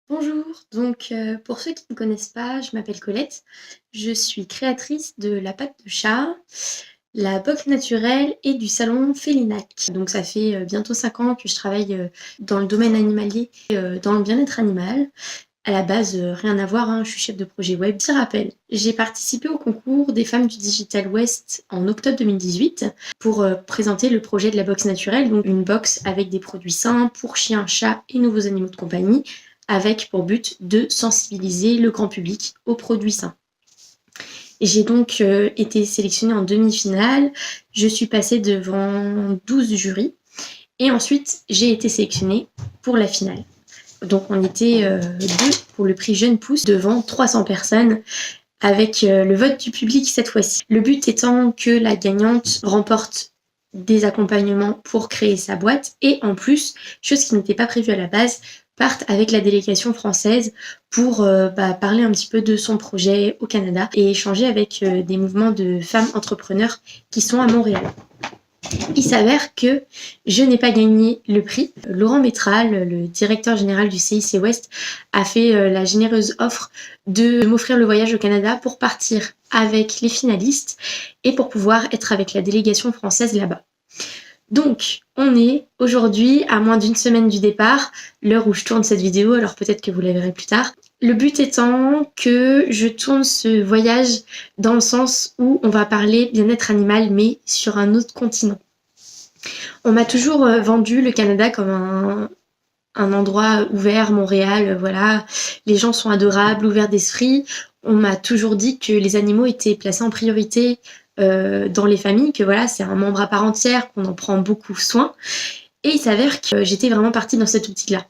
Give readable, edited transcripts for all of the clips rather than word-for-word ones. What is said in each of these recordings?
Bonjour, pour ceux qui ne me connaissent pas, je m'appelle Colette. Je suis créatrice de la pâte de chat, la box naturelle et du salon Félinac. Donc ça fait bientôt 5 ans que je travaille dans le domaine animalier, dans le bien-être animal. À la base, rien à voir, hein, je suis chef de projet web. Petit rappel, j'ai participé au concours des femmes du Digital West en octobre 2018 pour présenter le projet de la box naturelle, donc une box avec des produits sains pour chiens, chats et nouveaux animaux de compagnie, avec pour but de sensibiliser le grand public aux produits sains. J'ai donc été sélectionnée en demi-finale, je suis passée devant 12 jurys et ensuite j'ai été sélectionnée pour la finale. Donc on était deux pour le prix Jeune Pousse devant 300 personnes avec le vote du public cette fois-ci. Le but étant que la gagnante remporte des accompagnements pour créer sa boîte et en plus, chose qui n'était pas prévue à la base, parte avec la délégation française pour parler un petit peu de son projet au Canada et échanger avec des mouvements de femmes entrepreneurs qui sont à Montréal. Il s'avère que je n'ai pas gagné le prix. Laurent Métral, le directeur général du CIC West, a fait la généreuse offre de m'offrir le voyage au Canada pour partir avec les finalistes et pour pouvoir être avec la délégation française là-bas. Donc, on est aujourd'hui à moins d'une semaine du départ, l'heure où je tourne cette vidéo, alors peut-être que vous la verrez plus tard. Le but étant que je tourne ce voyage dans le sens où on va parler bien-être animal, mais sur un autre continent. On m'a toujours vendu le Canada comme un endroit ouvert, Montréal, voilà, les gens sont adorables, ouverts d'esprit. On m'a toujours dit que les animaux étaient placés en priorité dans les familles, que voilà, c'est un membre à part entière, qu'on en prend beaucoup soin. Et il s'avère que j'étais vraiment partie dans cette optique-là.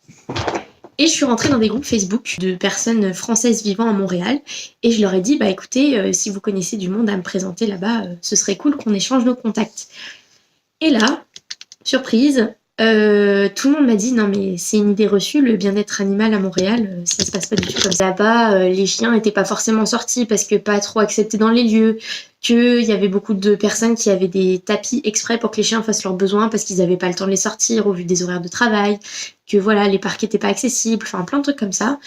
Et je suis rentrée dans des groupes Facebook de personnes françaises vivant à Montréal et je leur ai dit, bah écoutez, si vous connaissez du monde à me présenter là-bas, ce serait cool qu'on échange nos contacts. Et là, surprise, tout le monde m'a dit non mais c'est une idée reçue, le bien-être animal à Montréal, ça se passe pas du tout comme ça. Là-bas, les chiens n'étaient pas forcément sortis parce que pas trop acceptés dans les lieux, qu'il y avait beaucoup de personnes qui avaient des tapis exprès pour que les chiens fassent leurs besoins parce qu'ils n'avaient pas le temps de les sortir au vu des horaires de travail, que voilà, les parcs n'étaient pas accessibles, enfin plein de trucs comme ça.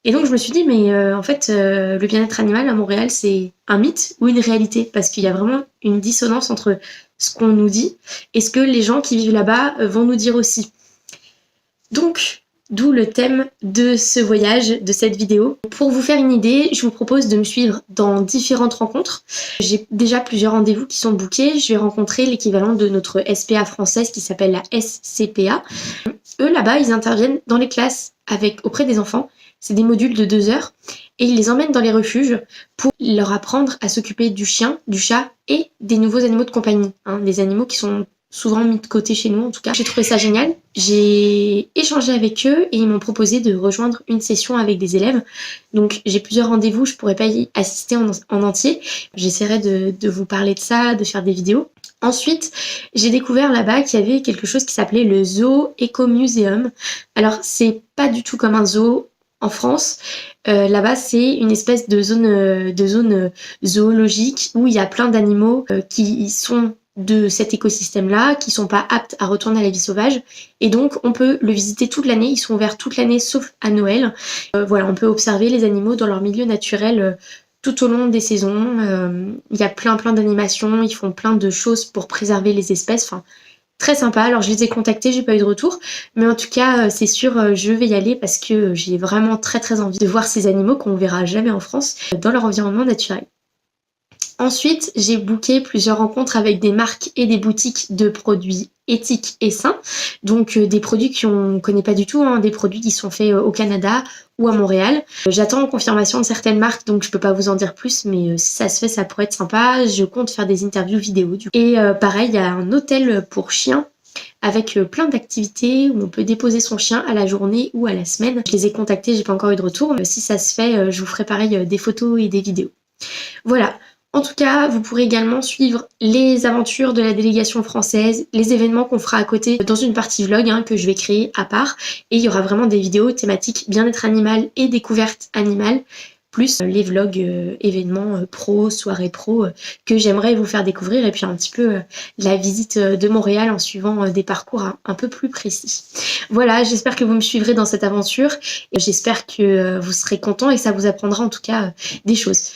Et donc je me suis dit mais en fait le bien-être animal à Montréal c'est un mythe ou une réalité parce qu'il y a vraiment une dissonance entre ce qu'on nous dit et ce que les gens qui vivent là-bas vont nous dire aussi. Donc d'où le thème de ce voyage, de cette vidéo. Pour vous faire une idée, je vous propose de me suivre dans différentes rencontres. J'ai déjà plusieurs rendez-vous qui sont bookés. Je vais rencontrer l'équivalent de notre SPA française qui s'appelle la SCPA. Eux là-bas ils interviennent dans les classes auprès des enfants. C'est des modules de 2 heures et ils les emmènent dans les refuges pour leur apprendre à s'occuper du chien, du chat et des nouveaux animaux de compagnie. Des animaux qui sont souvent mis de côté chez nous en tout cas. J'ai trouvé ça génial. J'ai échangé avec eux et ils m'ont proposé de rejoindre une session avec des élèves. Donc j'ai plusieurs rendez-vous, je pourrais pas y assister en entier. J'essaierai de vous parler de ça, de faire des vidéos. Ensuite, j'ai découvert là-bas qu'il y avait quelque chose qui s'appelait le Zoo Eco Museum. Alors, c'est pas du tout comme un zoo en France. Là-bas, c'est une espèce de zone zoologique où il y a plein d'animaux qui sont de cet écosystème-là, qui sont pas aptes à retourner à la vie sauvage. Et donc, on peut le visiter toute l'année. Ils sont ouverts toute l'année, sauf à Noël. Voilà, on peut observer les animaux dans leur milieu naturel tout au long des saisons. Il y a plein d'animations. Ils font plein de choses pour préserver les espèces. Enfin, très sympa. Alors je les ai contactés, j'ai pas eu de retour, mais en tout cas c'est sûr je vais y aller parce que j'ai vraiment très envie de voir ces animaux qu'on verra jamais en France dans leur environnement naturel. Ensuite, j'ai booké plusieurs rencontres avec des marques et des boutiques de produits éthiques et sains. Donc des produits qu'on connaît pas du tout, des produits qui sont faits au Canada ou à Montréal. J'attends confirmation de certaines marques, donc je peux pas vous en dire plus, mais si ça se fait, ça pourrait être sympa. Je compte faire des interviews vidéo du coup. Et pareil, il y a un hôtel pour chiens avec plein d'activités où on peut déposer son chien à la journée ou à la semaine. Je les ai contactés, j'ai pas encore eu de retour, mais si ça se fait, je vous ferai pareil des photos et des vidéos. Voilà. En tout cas, vous pourrez également suivre les aventures de la délégation française, les événements qu'on fera à côté dans une partie vlog que je vais créer à part. Et il y aura vraiment des vidéos thématiques bien-être animal et découverte animale, plus les vlogs événements pro, soirées pro que j'aimerais vous faire découvrir et puis un petit peu la visite de Montréal en suivant des parcours un peu plus précis. Voilà, j'espère que vous me suivrez dans cette aventure et j'espère que vous serez contents et que ça vous apprendra en tout cas des choses.